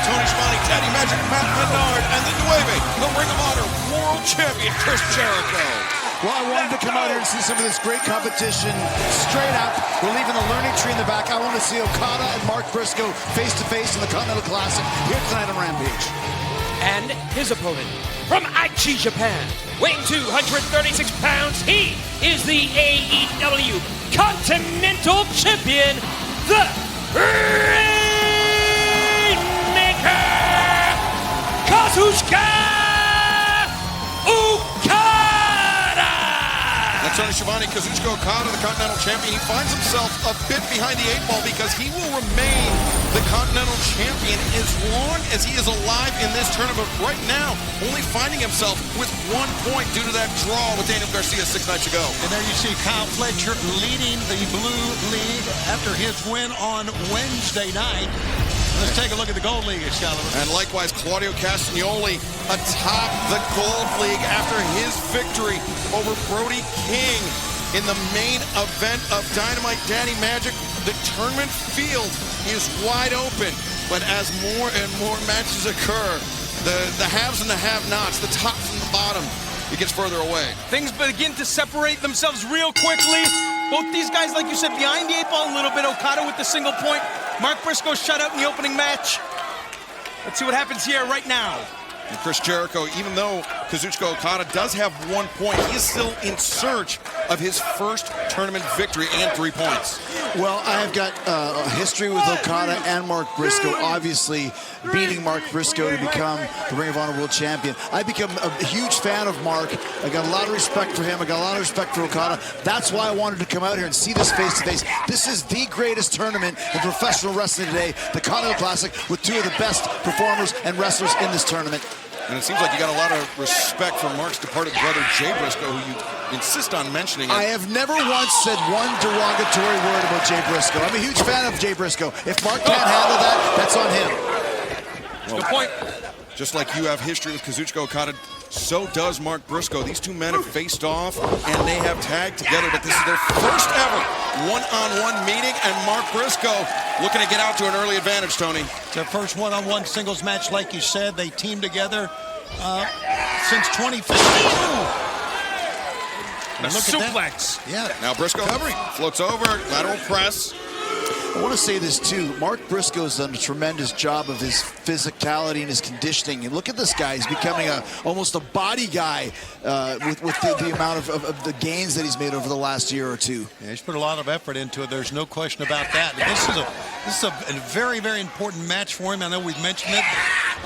Tony Schiavone, Daddy Magic, Matt Menard, and the Nueve, the Ring of Honor World Champion, Chris Jericho. Well, I wanted to come out here and see some of this great competition straight up. We're leaving the learning tree in the back. I want to see Okada and Mark Briscoe face-to-face in the Continental Classic here tonight on Rampage. And his opponent from Aichi, Japan, weighing 236 pounds, he is the AEW Continental Champion, the Rainmaker, Kazuchika Okada! That's Tony Schiavone, Kazuchika Okada, the Continental Champion. He finds himself a bit behind the 8 ball because he will remain the Continental Champion as long as he is alive in this tournament. Right now, only finding himself with 1 point due to that draw with Daniel Garcia 6 nights ago. And there you see Kyle Fletcher leading the Blue League after his win on Wednesday night. Let's take a look at the Gold League, Excalibur. And likewise, Claudio Castagnoli atop the Gold League after his victory over Brody King in the main event of Dynamite Daddy Magic. The tournament field is wide open, but as more and more matches occur, the haves and the have-nots, the tops and the bottom, it gets further away. Things begin to separate themselves real quickly. Both these guys, like you said, behind the 8 ball a little bit. Okada with the single point. Mark Briscoe shut out in the opening match. Let's see what happens here right now. And Chris Jericho, even though Kazuchika Okada does have 1 point, he is still in search of his first tournament victory and 3 points. Well, I have got a history with Okada and Mark Briscoe, obviously beating Mark Briscoe to become the Ring of Honor World Champion. I become a huge fan of Mark. I got a lot of respect for him. I got a lot of respect for Okada. That's why I wanted to come out here and see this face-to-face. This is the greatest tournament in professional wrestling today, the Continental Classic, with 2 of the best performers and wrestlers in this tournament. And it seems like you got a lot of respect for Mark's departed brother, Jay Briscoe, who you insist on mentioning. I have never once said one derogatory word about Jay Briscoe. I'm a huge fan of Jay Briscoe. If Mark can't handle that, that's on him. Well, good point. Just like you have history with Kazuchika Okada, so does Mark Briscoe. These 2 men have faced off, and they have tagged together, but this is their first ever one-on-one meeting, and Mark Briscoe looking to get out to an early advantage, Tony. It's their first one-on-one singles match, like you said. They teamed together since 2015. A suplex. Yeah. Now Briscoe floats over, lateral press. I want to say this too. Mark Briscoe's done a tremendous job of his physicality and his conditioning. And look at this guy; he's becoming almost a body guy with the amount of the gains that he's made over the last year or 2. Yeah, he's put a lot of effort into it. There's no question about that. This is a very, very important match for him. I know we've mentioned it.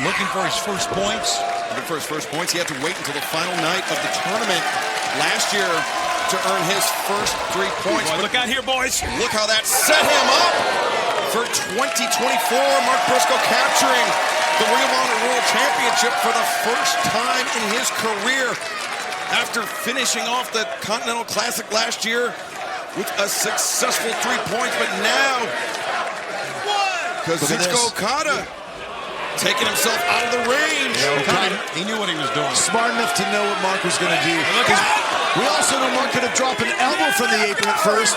Looking for his first points. Looking for his first points. He had to wait until the final night of the tournament last year to earn his first 3 points. Boy, look out here, boys. Look how that set him up for 2024. Mark Briscoe capturing the Ring of Honor World Championship for the first time in his career after finishing off the Continental Classic last year with a successful 3 points. But now, Kazuchika Okada taking himself out of the range. Yeah, he knew what he was doing. Smart enough to know what Mark was going to do. We also know Mark could have dropped an elbow from the apron at first,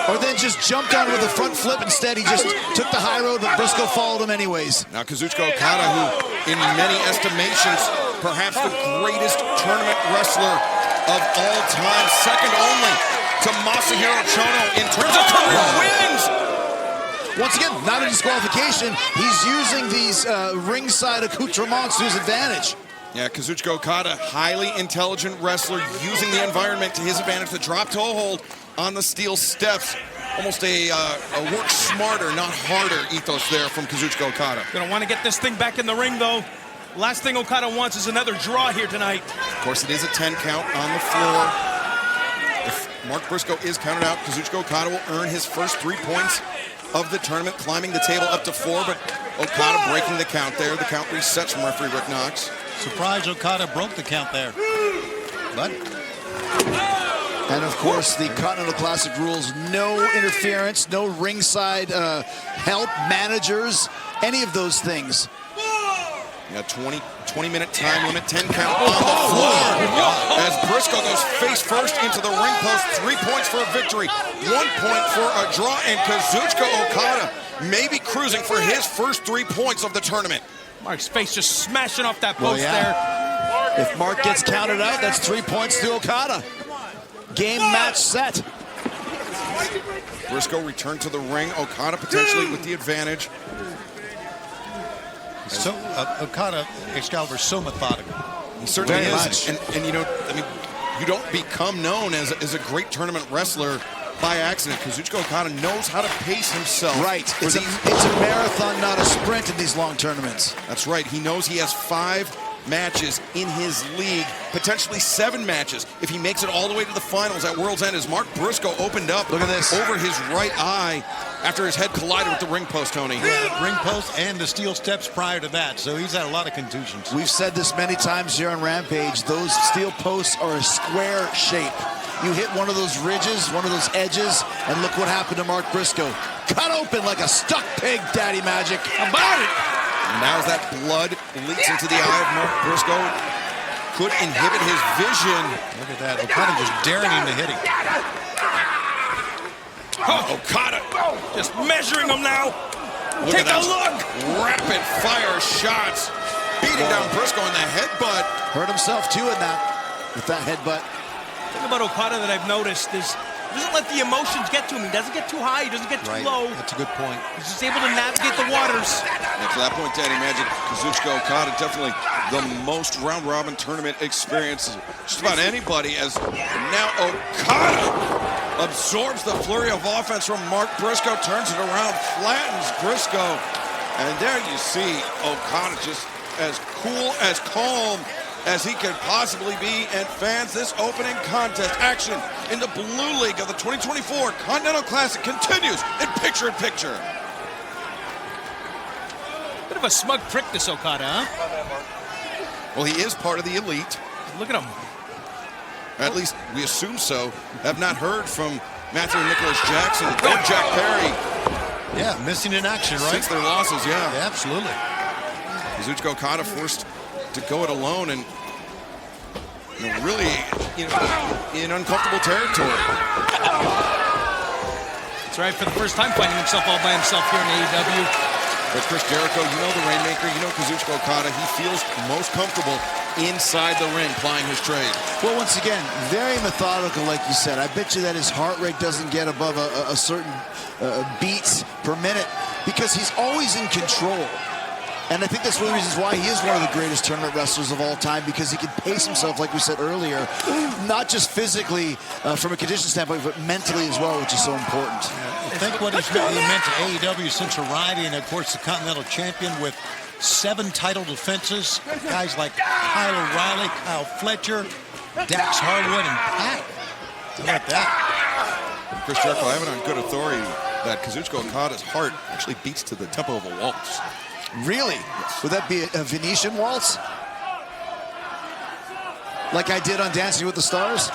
or then just jumped on with a front flip. Instead, he just took the high road, but Briscoe followed him anyways. Now Kazuchika Okada, who in many estimations, perhaps the greatest tournament wrestler of all time, second only to Masahiro Chono in terms of career wins. Once again, not a disqualification. He's using these ringside accoutrements to his advantage. Yeah, Kazuchika Okada, highly intelligent wrestler, using the environment to his advantage. The drop toe hold on the steel steps. Almost a work smarter, not harder ethos there from Kazuchika Okada. Gonna want to get this thing back in the ring, though. Last thing Okada wants is another draw here tonight. Of course, it is a 10 count on the floor. If Mark Briscoe is counted out, Kazuchika Okada will earn his first 3 points of the tournament, climbing the table up to 4, but Okada breaking the count there. The count resets from referee Rick Knox. Surprised Okada broke the count there. But and of course, the Continental Classic rules: no interference, no ringside help, managers, any of those things. Yeah, 20-minute time limit, 10 count on the floor. As Briscoe goes face first into the ring post. 3 points for a victory, 1 point for a draw, and Kazuchika Okada may be cruising for his first 3 points of the tournament. Mark's face just smashing off that post there. If Mark gets counted out, that's 3 points to Okada. Game, match, set. Briscoe returned to the ring. Okada potentially with the advantage. So Okada, Excalibur, so methodical. He certainly Very is. much. And you know, I mean, you don't become known as a great tournament wrestler by accident. Kazuchika Okada knows how to pace himself. Right. for It's a marathon, not a sprint in these long tournaments. That's right. He knows he has 5 matches in his league, potentially 7 matches if he makes it all the way to the finals at World's End. As Mark Briscoe opened up Look at this. over his right eye after his head collided with the ring post, Tony. Ring post and the steel steps prior to that, so he's had a lot of contusions. We've said this many times here on Rampage. Those steel posts are a square shape. You hit one of those ridges, one of those edges, and look what happened to Mark Briscoe. Cut open like a stuck pig, Daddy Magic. About it. Now as that blood leaks into the eye of Mark Briscoe, could inhibit his vision. Look at that. Okada just daring him to hit him. Okada Just measuring him now. Look Take at a those look. rapid fire shots, beating down Briscoe in the headbutt. Hurt himself too in that, with that headbutt. The thing about Okada that I've noticed is he doesn't let the emotions get to him. He doesn't get too high. He doesn't get too low. That's a good point. He's just able to navigate the waters. And to that point, Daddy Magic, Kazuchika Okada definitely the most round-robin tournament experience just about anybody, as now Okada absorbs the flurry of offense from Mark Briscoe, turns it around, flattens Briscoe, and there you see Okada just as cool, as calm as he could possibly be. And fans, this opening contest action in the Blue League of the 2024 Continental Classic continues in picture-in-picture. Bit of a smug prick, this Okada, huh? Well, he is part of the elite. Look at him. At least we assume so. Have not heard from Matthew Nicholas Jackson or Jack Perry Yeah, missing in action, right? since their losses, Yeah, absolutely. Kazuchika Okada forced to go it alone and really in uncomfortable territory. That's right, for the first time finding himself all by himself here in AEW. But Chris Jericho, you know the Rainmaker, you know Kazuchika Okada, he feels most comfortable inside the ring plying his trade. Well, once again, very methodical, like you said. I bet you that his heart rate doesn't get above a certain beats per minute because he's always in control. And I think that's one of the reasons why he is one of the greatest tournament wrestlers of all time, because he can pace himself, like we said earlier, not just physically from a condition standpoint, but mentally as well, which is so important. I think what he meant to AEW since arriving, and of course the Continental Champion with 7 title defenses, guys like Kyle O'Reilly, Kyle Fletcher, Dax Harwood, and Pac. How about that? Chris Jericho, I have it on good authority that Kazuchika Okada's heart actually beats to the tempo of a waltz. Really? Yes. Would that be a Venetian waltz? Like I did on Dancing with the Stars?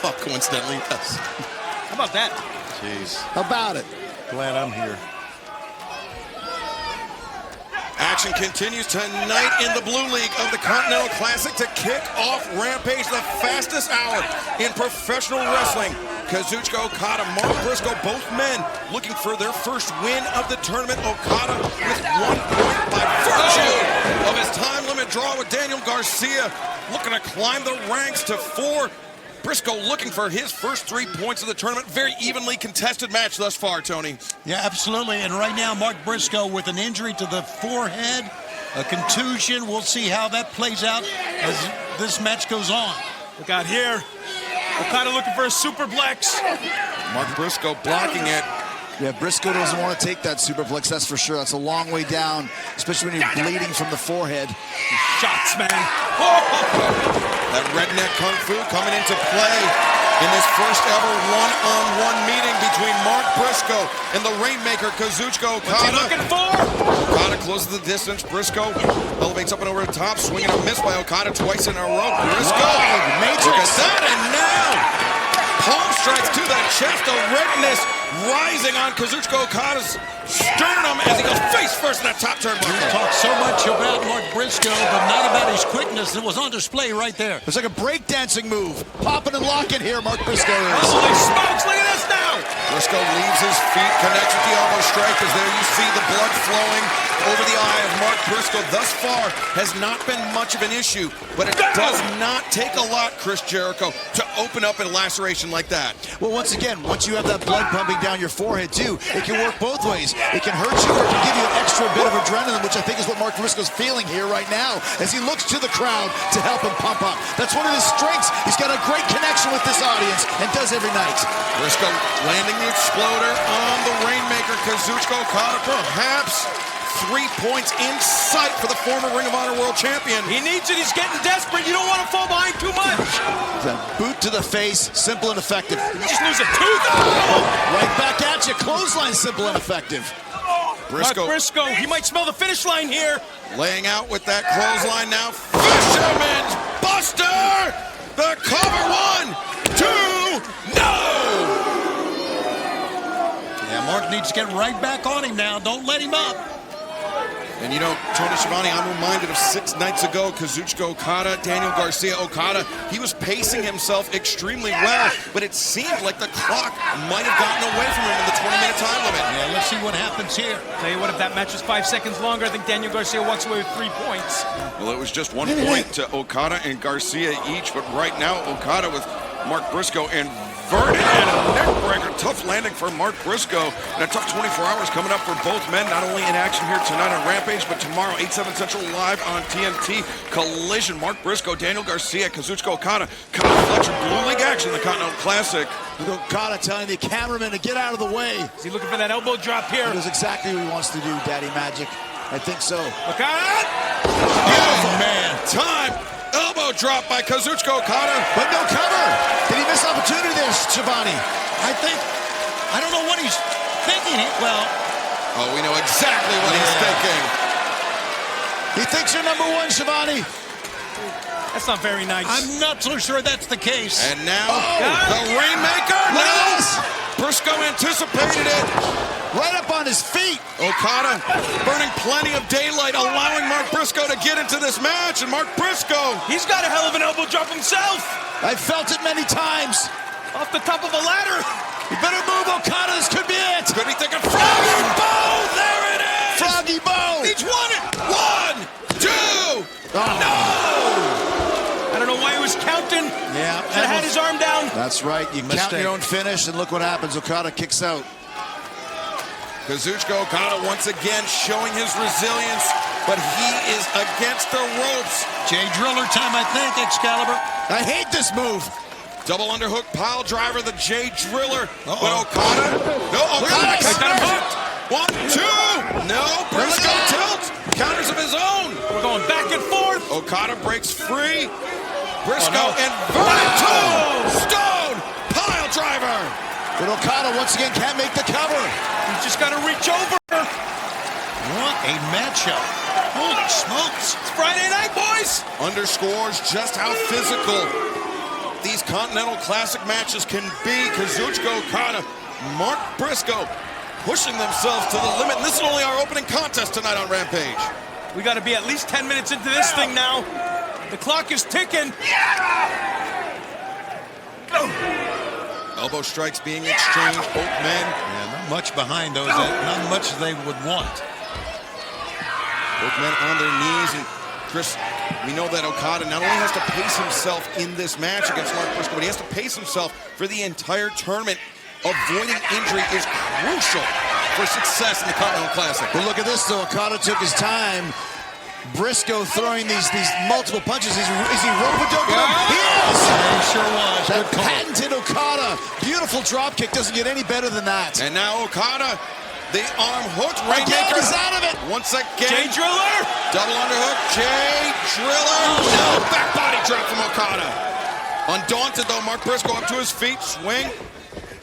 Oh, coincidentally, yes. How about that? Jeez. How about it? Glad I'm here. Action continues tonight in the Blue League of the Continental Classic to kick off Rampage, the fastest hour in professional wrestling. Kazuchika Okada, Mark Briscoe, both men looking for their first win of the tournament. Okada with 1 point by virtue of his time limit draw with Daniel Garcia, looking to climb the ranks to 4. Briscoe looking for his first 3 points of the tournament. Very evenly contested match thus far, Tony. Yeah, absolutely. And right now, Mark Briscoe with an injury to the forehead, a contusion. We'll see how that plays out as this match goes on. Look out here. Okada looking for a superplex. Mark Briscoe blocking it. Yeah, Briscoe doesn't want to take that superplex, that's for sure. That's a long way down, especially when you're bleeding from the forehead. Shots, man. That redneck kung fu coming into play in this first ever one-on-one meeting between Mark Briscoe and the Rainmaker Kazuchika Okada. What's he looking for? Okada closes the distance. Briscoe elevates up and over the top, swinging a miss by Okada twice in a row. Briscoe, look at that, and now palm strikes to the chest. The redness rising on Kazuchika Okada's sternum as he goes face first in that top turnbuckle. We talked so much much about Mark Briscoe, but not about his quickness that was on display right there. It's like a breakdancing move. Popping and locking here, Mark Briscoe is. Holy smokes, look at this now! Briscoe leaves his feet, connects with the elbow strike, as there you see the blood flowing over the eye of Mark Briscoe. Thus far has not been much of an issue, but it does not take a lot, Chris Jericho, to open up a laceration like that. Well, once again, once you have that blood pumping down your forehead too, it can work both ways. It can hurt you or it can give you an extra bit of adrenaline, which I think is what Mark Briscoe's feeling here right now as he looks to the crowd to help him pump up. That's one of his strengths. He's got a great connection with this audience and does every night. Briscoe landing the exploder on the Rainmaker. Kazuchika Okada, perhaps 3 points in sight for the former Ring of Honor World Champion. He needs it. He's getting desperate. You don't want to fall behind too much. The boot to the face, simple and effective. Just lose a tooth. Right back at you. Clothesline, simple and effective. Mark Briscoe, he might smell the finish line here. Laying out with that clothesline now. Fisherman's Buster! The cover, 1, 2, no! Yeah, Mark needs to get right back on him now. Don't let him up. And you know, Tony Schiavone, I'm reminded of 6 nights ago, Kazuchika Okada, Daniel Garcia Okada. He was pacing himself extremely well, but it seemed like the clock might have gotten away from him in the 20-minute time limit. Yeah, let's see what happens here. Tell you what, if that match was 5 seconds longer, I think Daniel Garcia walks away with 3 points. Well, it was just 1 point to Okada and Garcia each, but right now, Okada with Mark Briscoe inverted and a neckbreaker. Tough landing for Mark Briscoe. And a tough 24 hours coming up for both men, not only in action here tonight on Rampage, but tomorrow, 8/7 Central, live on TNT. Collision, Mark Briscoe, Daniel Garcia, Kazuchika Okada, Kyle Fletcher, Blue League action, the Continental Classic. Okada telling the cameraman to get out of the way. Is he looking for that elbow drop here? That is exactly what he wants to do, Daddy Magic. I think so. Okada! Oh, man. Time. Elbow drop by Kazuchika Okada. But no cover. Did he miss opportunity there, Schiavone? I don't know what he's thinking. Oh, we know exactly what he's thinking. He thinks you're number 1, Schiavone. That's not very nice. I'm not so sure that's the case. And now, the Rainmaker. Look No! at this. Briscoe anticipated it. Right up on his feet. Okada burning plenty of daylight, allowing Mark Briscoe to get into this match. And Mark Briscoe, He's got a hell of an elbow drop himself. I've felt it many times. Off the top of a ladder. You better move, Okada. This could be it. could be thinking Froggy Bow. There it is. Froggy Bow. He's won it. 1, 2. No. I don't know why he was counting. Yeah. Should have had his arm down. That's right. You count Mistake. your own finish, and look what happens. Okada kicks out. Kazuchika Okada once again showing his resilience, but he is against the ropes. Jay Driller time, I think, Excalibur. I hate this move. Double underhook pile driver, the Jay Driller. But Okada, no, Okada this. got him hooked. 1, 2, no, Briscoe tilts, counters of his own. We're going back and forth. Okada breaks free. Briscoe inverted toe, stone, pile driver. But Okada once again can't make the cover. He's just got to reach over. What a matchup. Holy smokes. It's Friday night, boys. Underscores just how physical these Continental Classic matches can be. Kazuchika Okada, Mark Briscoe pushing themselves to the limit. And this is only our opening contest tonight on Rampage. We got to be at least 10 minutes into this thing now. The clock is ticking. Elbow strikes being exchanged, both men. Yeah, not much behind those. Not much as they would want. Both men on their knees. And Chris, we know that Okada not only has to pace himself in this match against Mark Briscoe, but he has to pace himself for the entire tournament. Avoiding injury is crucial for success in the Continental Classic. But look at this, though. Okada took his time. Briscoe throwing these multiple punches. Is he rope-a-dope? He is! He sure was. That Good call. patented Okada. Beautiful drop kick. Doesn't get any better than that. And now Okada, the arm hooked Again, Rainmaker. he's out of it. Once Jay again, Driller. double underhook, Jay Driller. No, back body drop from Okada. Undaunted though, Mark Briscoe up to his feet, swing,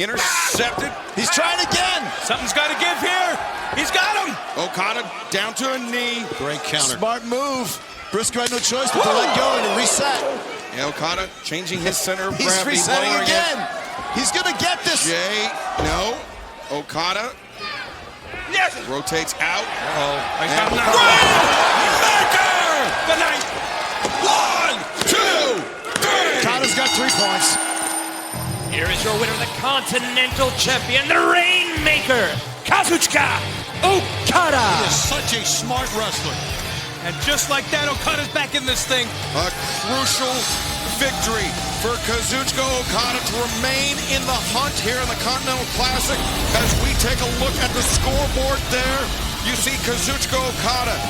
intercepted. He's trying again. Something's got to give here. He's got him. Okada down to a knee. Great counter. Smart move. Briscoe had no choice but to let go and to reset. Yeah, Okada changing his center of He's gravity, resetting lowering again. it. He's going to get this. Jay, no. Okada Yes. rotates out. He's got And him now. Continental Champion, the Rainmaker, Kazuchika Okada. He is such a smart wrestler. And just like that, Okada's back in this thing. A crucial victory for Kazuchika Okada to remain in the hunt here in the Continental Classic. As we take a look at the scoreboard there, you see Kazuchika Okada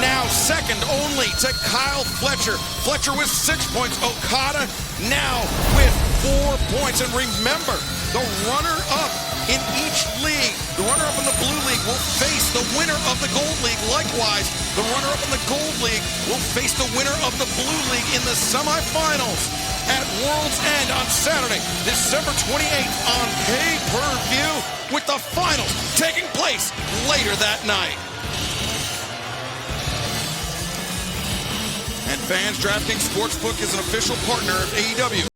now second only to Kyle Fletcher. Fletcher with 6 points. Okada now with 4 points. And remember, the runner-up in each league, the runner-up in the Blue League will face the winner of the Gold League. Likewise, the runner-up in the Gold League will face the winner of the Blue League in the semifinals at World's End on Saturday, December 28th on pay-per-view, with the finals taking place later that night. And fans, DraftKings Sportsbook is an official partner of AEW.